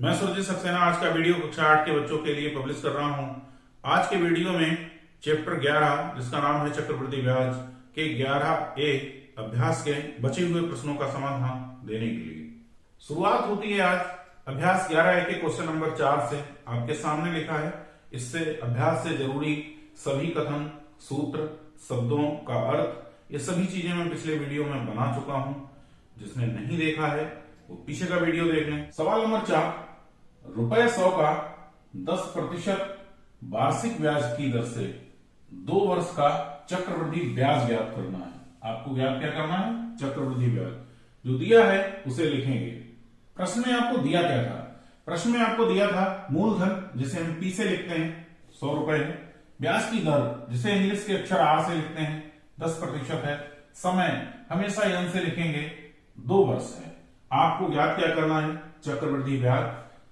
मैं सुरजीत सक्सेना आज का वीडियो कक्षा 8 के बच्चों के लिए पब्लिश कर रहा हूं। आज के वीडियो में चैप्टर 11 जिसका नाम है चक्रवृद्धि ब्याज के 11A अभ्यास के बचे हुए प्रश्नों का समाधान देने के लिए शुरुआत होती है आज अभ्यास 11A के क्वेश्चन नंबर 4 से। आपके सामने लिखा है, इससे अभ्यास से जरूरी सभी कथन, सूत्र, शब्दों का अर्थ, ये सभी चीजें मैं पिछले वीडियो में बना चुका हूं। जिसने नहीं देखा है वो पीछे का वीडियो देख लें। सवाल नंबर 4, ₹100 का 10% वार्षिक ब्याज की दर से 2 वर्ष का चक्रवृद्धि ब्याज ज्ञात करना है। आपको ज्ञात क्या करना है? चक्रवृद्धि ब्याज। जो दिया है उसे लिखेंगे। प्रश्न में आपको दिया क्या था? प्रश्न में आपको दिया था मूलधन, जिसे हम पी से लिखते हैं, ₹100 है। ब्याज की दर, जिसे इंग्लिश के अक्षर आर से लिखते हैं, 10% है। समय हमेशा एन से लिखेंगे, 2 वर्ष है। आपको ज्ञात क्या करना है? चक्रवृद्धि ब्याज।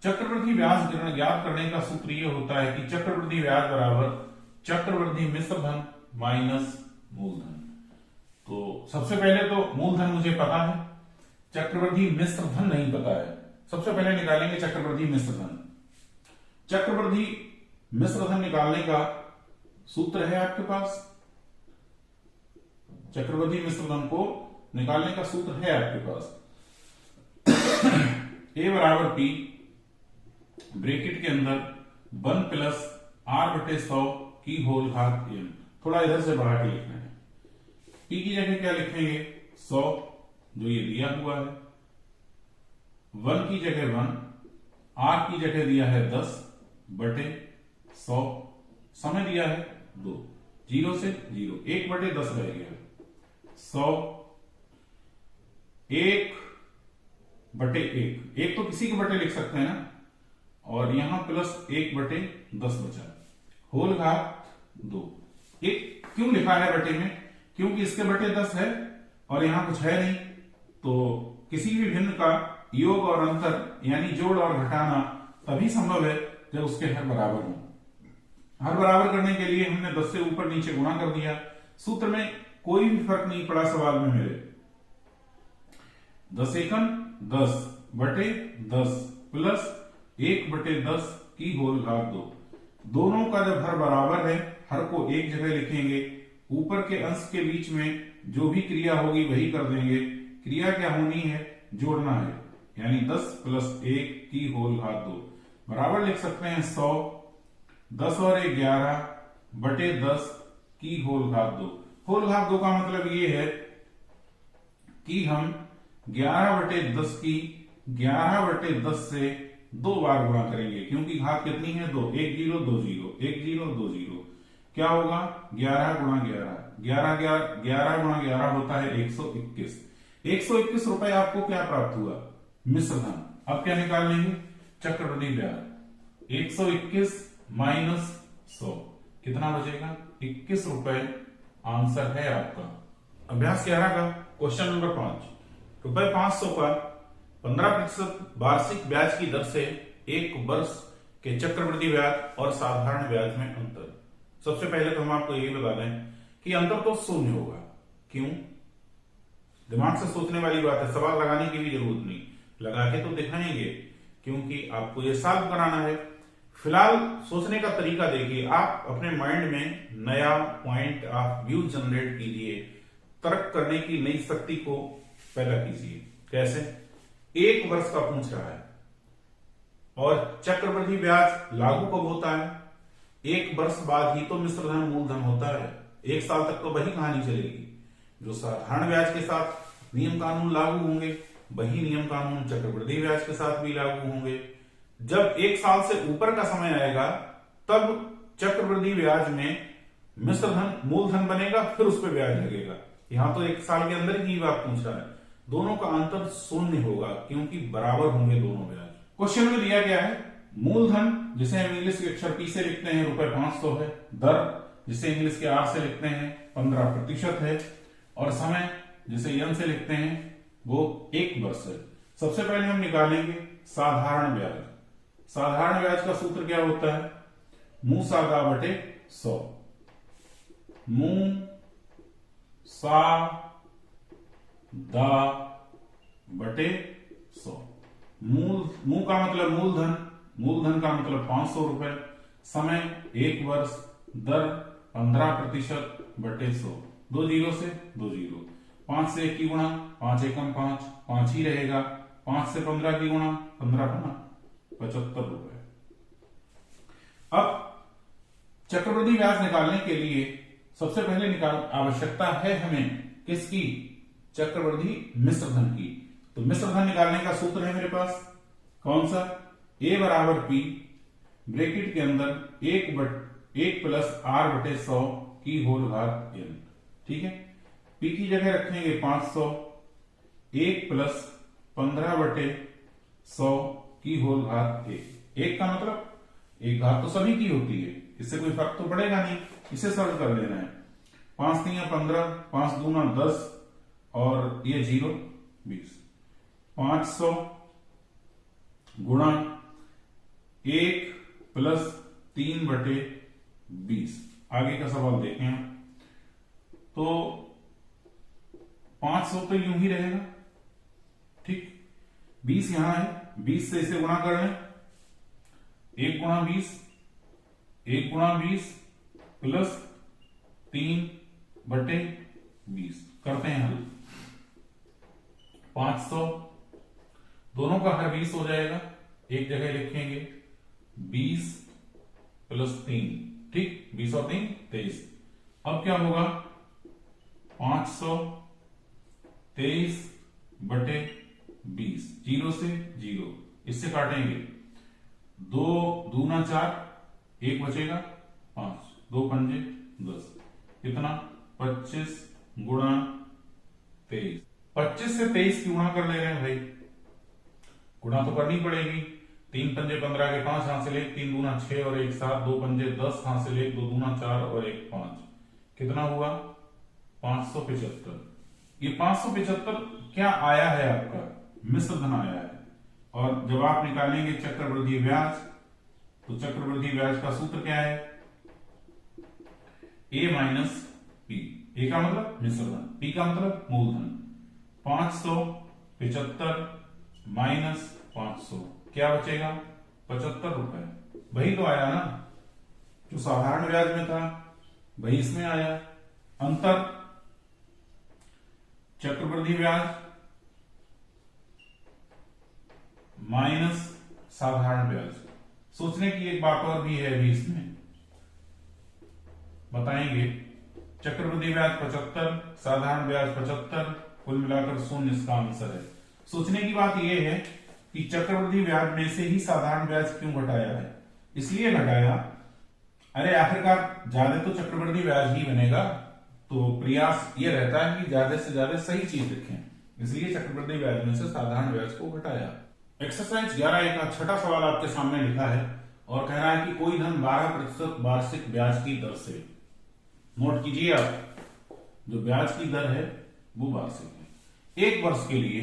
चक्रवृद्धि ब्याज ज्ञात करने का सूत्र यह होता है कि चक्रवृद्धि ब्याज बराबर चक्रवृद्धि मिश्र धन माइनस मूलधन। तो सबसे पहले तो मूलधन मुझे पता है, चक्रवृद्धि मिश्र धन नहीं पता है। सबसे पहले निकालेंगे चक्रवृद्धि मिश्र धन। चक्रवृद्धि मिश्र धन निकालने का सूत्र है आपके पास। चक्रवृद्धि मिश्र धन को निकालने का सूत्र है आपके पास। ए बराबर पी, ब्रैकेट के अंदर 1 प्लस R/100 की होल घात n। थोड़ा इधर से बढ़ा के लिखना है। पी की जगह क्या लिखेंगे? 100 जो ये दिया हुआ है, 1 की जगह 1, R की जगह दिया है 10/100, समय दिया है 2, 0 से 0, 1/10 रह गया, 100, 1/1, एक तो किसी के बटे लिख सकते हैं ना, और यहां प्लस 1/10 बचा, होल घात 2। एक क्यों लिखा है बटे में? क्योंकि इसके बटे 10 है और यहां कुछ है नहीं। तो किसी भी भिन्न का योग और अंतर यानी जोड़ और घटाना तभी संभव है जब उसके हर बराबर हो। हर बराबर करने के लिए हमने 10 से ऊपर नीचे गुणा कर दिया। सूत्र में कोई भी फर्क नहीं पड़ा सवाल में मेरे। 10 एकम 10/10 प्लस 1/10 की होल घात 2। दोनों का जब हर बराबर है, हर को एक जगह लिखेंगे, ऊपर के अंश के बीच में जो भी क्रिया होगी वही कर देंगे। क्रिया क्या होनी है? जोड़ना है, यानी 10 + 1 की होल घात 2 बराबर लिख सकते हैं 100, 10 और 1 11/10 की होल घात 2। होल घात 2 का मतलब ये है कि हम 11/10 की 11/10 से 2 बार गुणा करेंगे, क्योंकि घात कितनी है? 2, 1 0 2 0, 1 0 2 0। क्या होगा? 11 × 11, 11 × 11 होता है 121। 121 रुपए आपको क्या प्राप्त हुआ? मिश्र धन। अब क्या निकाल लेंगे? चक्रवृद्धि ब्याज। 121 माइनस 100 कितना बचेगा? 21 रुपए आंसर है आपका। अभ्यास 11 का क्वेश्चन नंबर 5, ₹500 का 15% वार्षिक ब्याज की दर से 1 वर्ष के चक्रवृद्धि ब्याज और साधारण ब्याज में अंतर। सबसे पहले तो हम आपको ये बता दें कि अंतर तो शून्य होगा। क्यों? दिमाग से सोचने वाली बात है, सवाल लगाने की भी जरूरत नहीं, लगा के तो दिखाएंगे क्योंकि आपको ये सॉल्व कराना है। फिलहाल सोचने का तरीका देखिए, आप अपने माइंड में नया पॉइंट ऑफ व्यू जनरेट कीजिए, तर्क करने की नई शक्ति को पैदा कीजिए। कैसे? 1 वर्ष का पूछ रहा है और चक्रवृद्धि ब्याज लागू कब होता है? 1 वर्ष बाद ही तो मिश्र धन मूलधन होता है। 1 साल तक तो वही कहानी चलेगी। जो साधारण ब्याज के साथ नियम कानून लागू होंगे, वही नियम कानून चक्रवृद्धि ब्याज के साथ भी लागू होंगे। जब 1 साल से ऊपर का समय आएगा तब चक्रवृद्धि ब्याज में मिश्र धन मूलधन बनेगा, फिर उस पर ब्याज लगेगा। यहां तो 1 साल के अंदर की बात पूछ रहा है। दोनों का अंतर शून्य होगा क्योंकि बराबर होंगे दोनों ब्याज। क्वेश्चन में दिया गया है मूलधन, जिसे हम इंग्लिश के अक्षर पी से लिखते हैं, ₹500 है। दर, जिसे इंग्लिश के आर से लिखते हैं, 15% है। और समय, जिसे एन से लिखते हैं, वो 1 वर्ष है। सबसे पहले हम निकालेंगे साधारण ब्याज। साधारण ब्याज का सूत्र क्या होता है? मुंह सादा बटे 100। मुंह सा दा बटे 100। मू का मतलब मूलधन, मूलधन का मतलब 500 रुपए, समय 1 वर्ष, दर 15% बटे 100, 2 जीरो से 2 जीरो, 5 से 1 की गुणा, 5 एकम 5, 5 ही रहेगा, 5 से 15 की गुणा, 15 गुना 75 रुपए। अब चक्रवृद्धि ब्याज निकालने के लिए सबसे पहले आवश्यकता है हमें किसकी, चक्रवृद्धि मिश्र धन की। तो मिश्र धन निकालने का सूत्र है मेरे पास, कौन सा, A बराबर P ब्रैकेट के अंदर 1 प्लस R बटे 100 की होल घात n। ठीक है, P की जगह रखेंगे 500, 1 प्लस 15 बटे 100 की होल घात 1। 1 का मतलब एक घात तो सभी की होती है, इससे कोई फर्क तो पड़ेगा नहीं, इसे सॉल्व कर लेना है। 5 3 15, 5 दूना 10 और ये 0 20, 500 गुणा 1 प्लस 3 बटे 20। आगे का सवाल देखें हम, तो 500 तो यूं ही रहेगा, ठीक, 20 यहां है, 20 से इसे गुणा कर लें, 1 गुणा 20, 1 गुणा 20 प्लस 3 बटे 20, करते हैं हल। 500 दोनों का हर 20 हो जाएगा, एक जगह लिखेंगे 20 प्लस 3, ठीक, 20 और 3 23। अब क्या होगा, 523 बटे 20, 0 से 0, इससे काटेंगे, 2 दूना 4, 1 बचेगा 5, 2 पंजे 10, कितना 25 गुणा 23। 25 से 23 की गुणा कर ले रहे हैं भाई, गुणा तो करनी पड़ेगी, 3 पंजे 15 के 5 हासिल 1, 3 दूना 6 और 1 7, 2 पंजे 10 हासिल 1, 2 दूना 4 और 1 5, कितना हुआ 575। ये 575 क्या आया है आपका, मिश्र धन आया है। और जब आप निकालेंगे चक्रवृद्धि ब्याज, तो चक्रवृद्धि ब्याज का सूत्र क्या है, A माइनस P। A का मतलब मिश्र धन, P का मतलब मूलधन। 575 माइनस 500 क्या बचेगा, 75 रुपए। वही तो आया ना जो साधारण ब्याज में था, वही इसमें आया। अंतर चक्रवृद्धि ब्याज माइनस साधारण ब्याज। सोचने की एक बात और भी है अभी इसमें बताएंगे, चक्रवृद्धि ब्याज 75, साधारण ब्याज 75, कुल मिलाकर 0 इसका आंसर है। सोचने की बात यह है कि चक्रवृद्धि ब्याज में से ही साधारण ब्याज क्यों घटाया है, इसलिए घटाया, अरे आखिरकार ज्यादा तो चक्रवृद्धि ब्याज ही बनेगा, तो प्रयास ये रहता है कि ज्यादा से ज्यादा सही चीज लिखें, इसलिए चक्रवृद्धि ब्याज में से साधारण ब्याज को घटाया। एक्सरसाइज 11 का छठा सवाल आपके सामने लिखा है और कह रहा है कि कोई धन 12% वार्षिक ब्याज की दर से, नोट कीजिए आप, जो ब्याज की दर है वो वार्षिक है, 1 वर्ष के लिए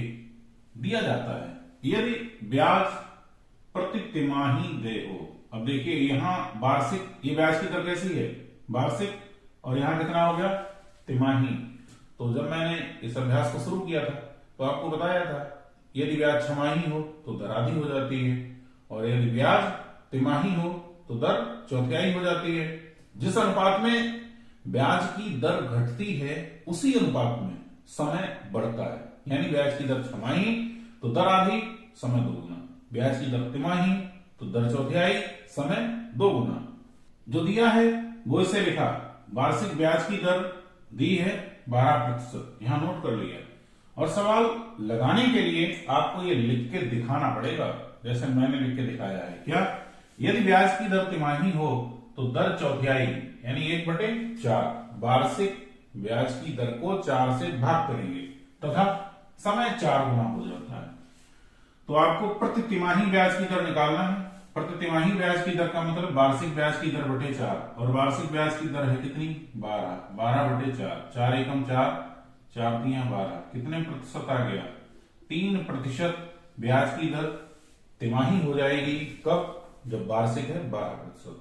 दिया जाता है। यदि ब्याज प्रति तिमाही देय हो, अब देखिए यहां वार्षिक, ये ब्याज की दर कैसी है, वार्षिक, और यहां कितना हो गया, तिमाही। तो जब मैंने इस अभ्यास को शुरू किया था तो आपको बताया था यदि ब्याज छमाही हो तो दर आधी हो जाती है, और यदि ब्याज तिमाही हो तो दर चौथाई हो जाती है। जिस अनुपात में ब्याज की दर घटती है उसी अनुपात में समय बढ़ता है, यानी ब्याज की दर छमाही तो दर आधी, समय 2 गुना, ब्याज की दर तिमाही तो दर चौथाई, समय 2 गुना। जो दिया है वो इसे लिखा, वार्षिक ब्याज की दर दी है 12%, यहां नोट कर लिया। और सवाल लगाने के लिए आपको ये लिख के दिखाना पड़ेगा, जैसे मैंने लिख के दिखाया है। क्या, यदि ब्याज की दर तिमाही हो तो दर चौथाई यानी 1/4, वार्षिक ब्याज की दर को 4 से भाग करेंगे तथा समय 4 गुना हो जाता है। तो आपको प्रति तिमाही ब्याज की दर निकालना है। प्रति तिमाही ब्याज की दर का मतलब वार्षिक ब्याज की दर बटे 4, और वार्षिक ब्याज की दर है कितनी, 12/4, 4 एकम 4, 4 तिया 12, कितने प्रतिशत आ गया, 3% ब्याज की दर तिमाही हो जाएगी, कब, जब वार्षिक है 12%।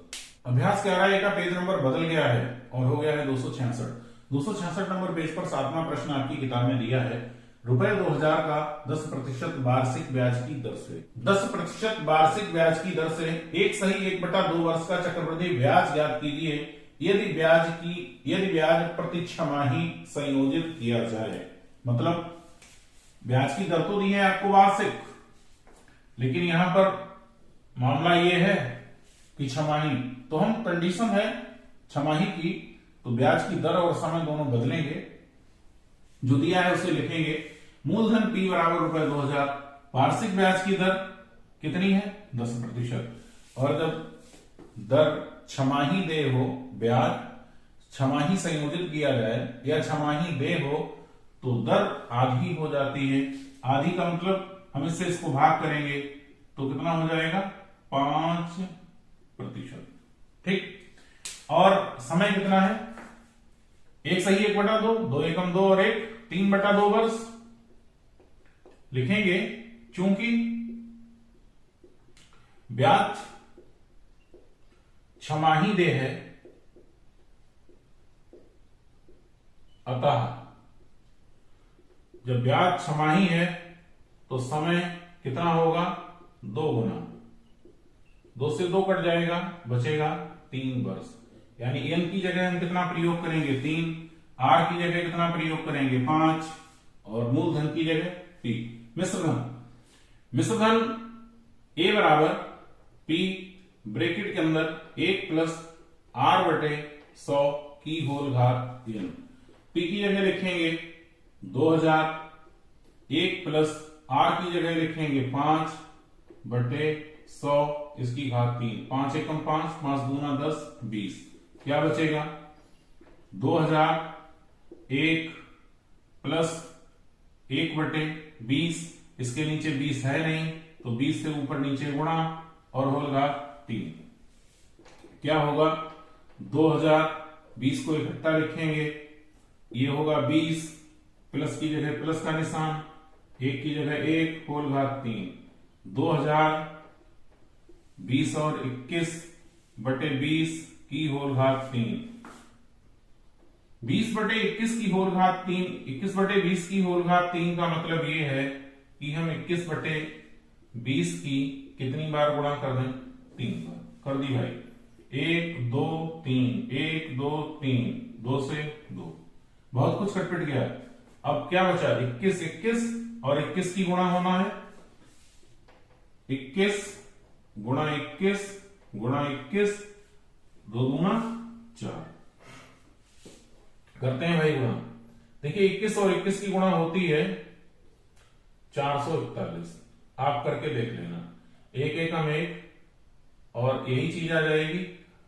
अभ्यास 11 का पेज नंबर बदल गया है और हो गया है 266 नंबर पेज पर 7वां प्रश्न आपकी किताब में दिया है। ₹2000 का 10% वार्षिक ब्याज की दर से 10% वार्षिक ब्याज की दर से 1/2 वर्ष का चक्रवृद्धि ब्याज ज्ञात कीजिए यदि ब्याज प्रति छमाही संयोजित किया जाए। मतलब ब्याज की दर तो दी है आपको वार्षिक, लेकिन यहां पर मामला यह है कि छमाही, तो हम कंडीशन है छमाही की, तो ब्याज की दर और समय दोनों बदलेंगे, जो दिया है उसे लिखेंगे। मूलधन P बराबर ₹2000, वार्षिक ब्याज की दर कितनी है 10%, और जब दर छमाही दे हो, ब्याज छमाही संयोजित किया जाए या छमाही दे हो तो दर आधी हो जाती है। आधी का मतलब हम इससे इसको भाग करेंगे तो कितना हो जाएगा 5%। ठीक, और समय कितना है 1/2, 2 एकम 2 और 1 3/2 वर्ष लिखेंगे। चूंकि ब्याज छमाही दे है, अतः जब ब्याज छमाही है तो समय कितना होगा 2 गुना, 2 से 2 कट जाएगा, बचेगा 3 वर्ष। यानी n की जगह हम कितना प्रयोग करेंगे 3, r की जगह कितना प्रयोग करेंगे 5 और मूलधन की जगह P। मिश्रधन A बराबर P ब्रैकेट के अंदर 1 + r/100 की होल घात n। P की जगह लिखेंगे 2000, 1 + r की जगह लिखेंगे 5/100 इसकी घात 3, 5 एकम 5, 5 दूना 10, 20। क्या बचेगा 2000 1 + 1/20, इसके नीचे 20 है नहीं तो 20 से ऊपर नीचे गुणा और होल घात 3। क्या होगा 2020 को इकट्ठा लिखेंगे, ये होगा 20 प्लस की जगह प्लस का निशान, 1 की जगह 1 होल घात 3, 2020 और 21/20 की होल घात 3, 20/21 की होल घात 3, 21/20 की होल घात 3 का मतलब ये है कि हम 21/20 की कितनी बार गुणा कर दें 3 बार। कर दी भाई, 1 2 3, 1 2 3, 2 से 2, बहुत कुछ कटपिट गया। अब क्या बचा 21 21 और 21 की गुणा होना है, 21 गुणा 21 गुणा 21, 2 दूना 4। करते हैं भाई गुणा। देखिए 21 और 21 की गुणा होती है 441। आप करके देख लेना, 1 एकम 1 और यही चीज आ जाएगी,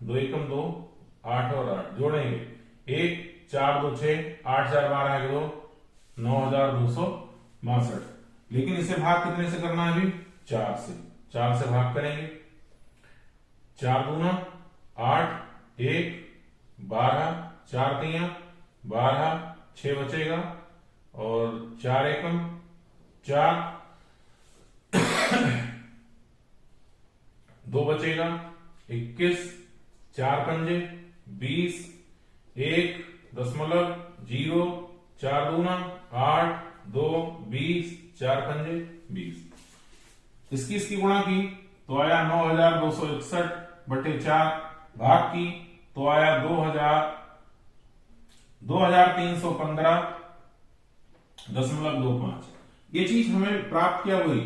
2 एकम 2, 8 और 8 जोड़ेंगे, 1 4 2 6, 8 4 12 2, 9262। लेकिन इसे भाग कितने से करना है अभी 4 से, 4 से भाग करेंगे, 4 दूना 8, 1 12, 4 3 12, 6 बचेगा और 4 एकम 4, 2 बचेगा, 21, 4 पंजे 20, 1.0, 4 दूना 8, 2 20, 4 पंजे 20। इसकी गुणा की तो आया 9261/4, भाग की तो आया 2315.25। ये चीज हमें प्राप्त क्या हुई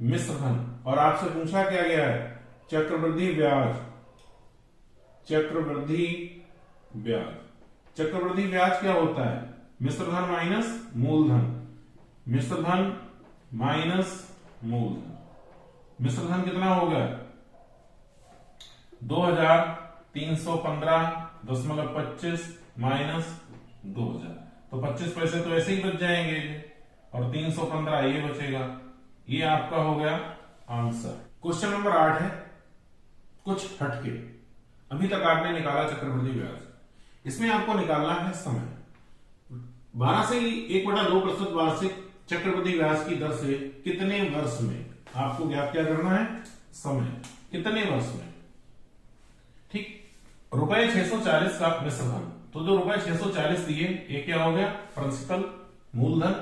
मिश्रधन, और आपसे पूछा क्या गया है चक्रवृद्धि ब्याज। चक्रवृद्धि ब्याज क्या होता है मिश्रधन माइनस मूलधन, मिश्रधन माइनस मूलधन। मिश्रधन कितना हो गया 2315.25 माइनस 2000, तो 25 पैसे तो ऐसे ही बच जाएंगे और 315 ये बचेगा। ये आपका हो गया आंसर। क्वेश्चन नंबर 8 है कुछ हटके। अभी तक आपने निकाला चक्रवृद्धि ब्याज, इसमें आपको निकालना है समय। 12 से 1/2% वार्षिक चक्रवृद्धि ब्याज की दर से कितने वर्ष में आपको ज्ञात क्या करना है समय, कितने वर्ष में। ठीक, ₹640 का मिश्रधन, तो जो ₹640 दिए ये क्या हो गया प्रिंसिपल मूलधन,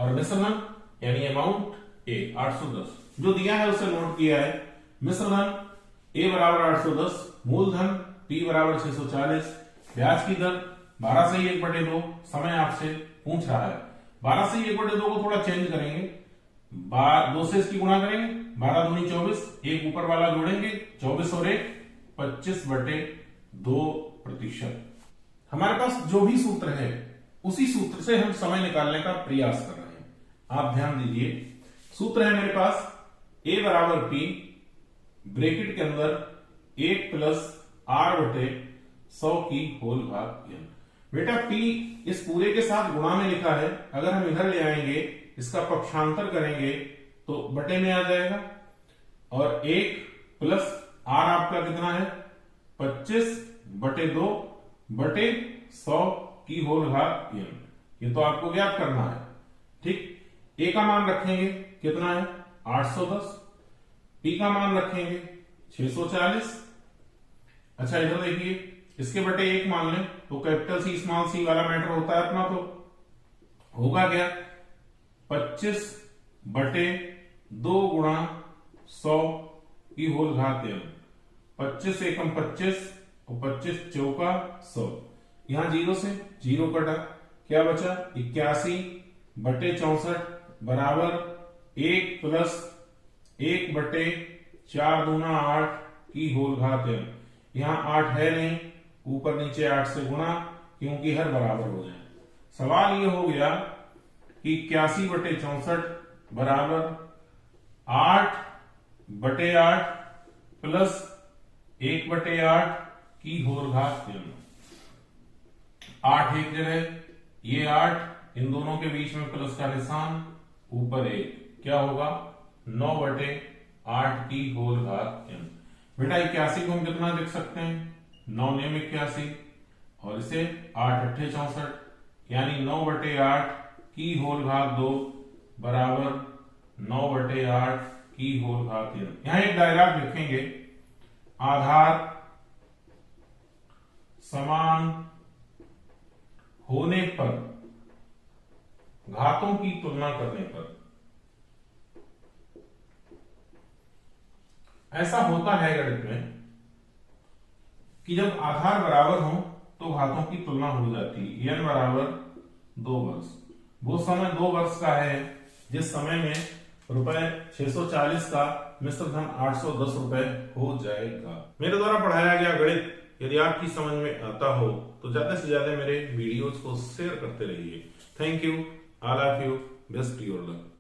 और मिश्र धन यानी अमाउंट ए 810 जो दिया है उसे नोट किया है। मिश्र धन ए बराबर 810, मूलधन पी बराबर 640, ब्याज की दर 12 से 1/2। समय आपसे पूछ रहा है 12 से 1/2 को थोड़ा चेंज करेंगे, 2 से इसकी गुणा करेंगे, 12 दूनी 24, एक ऊपर वाला जोड़ेंगे 24 और 1 25/2%। हमारे पास जो भी सूत्र है उसी सूत्र से हम समय निकालने का प्रयास कर रहे हैं। आप ध्यान दीजिए, सूत्र है मेरे पास a बराबर p ब्रैकेट के अंदर 1 प्लस r/100 की होल भाग n। बेटा p इस पूरे के साथ गुणा में लिखा है, अगर हम इधर ले आएंगे इसका पक्षांतर करेंगे तो बटे में आ जाएगा, और 1 प्लस r आपका कितना है 25/2 बटे 100 की होल भाग n। ये तो आपको ज्ञात करना है। ठीक, a का मान रखेंगे कितना है 810, p का मान रखेंगे 640। अच्छा इधर देखिए, इसके बटे 1 मान लें तो कैपिटल सी स्मॉल सी वाला मैटर होता है अपना, तो होगा क्या 25/2 गुणा 100 की होल घात n। 25 एकम 25 और 25 चौका 100। यहां 0 से 0 कटा, क्या बचा 81/64 बराबर 1 प्लस 1/4 दूना 8 की होल घात n। यहां 8 है नहीं, ऊपर नीचे 8 से गुणा, क्योंकि हर बराबर हो जाए। सवाल ये हो गया कि 81/64 बराबर 8/8 प्लस 1/8 की होल घात n। 8 एक जगह, ये 8, इन दोनों के बीच में प्लस का निशान, ऊपर 1, क्या होगा 9/8 की होल घात n। बेटा 81 को हम कितना लिख सकते हैं 9 9 81, और इसे 8 8 64, यानी 9/8 की होल घात 2 बराबर 9/8 की होल घात n। यहां एक डायग्राम लिखेंगे, आधार समान होने पर घातों की तुलना करने पर ऐसा होता है गणित में कि जब आधार बराबर हो तो घातों की तुलना हो जाती है। n बराबर 2 वर्ष, वो समय 2 वर्ष का है जिस समय में रुपए 640 का मिश्र धन 810 रुपए हो जाएगा। मेरे द्वारा पढ़ाया गया गणित यदि आपकी समझ में आता हो तो ज्यादा से ज्यादा मेरे वीडियोज को शेयर करते रहिए। Thank you, all of you, best your luck.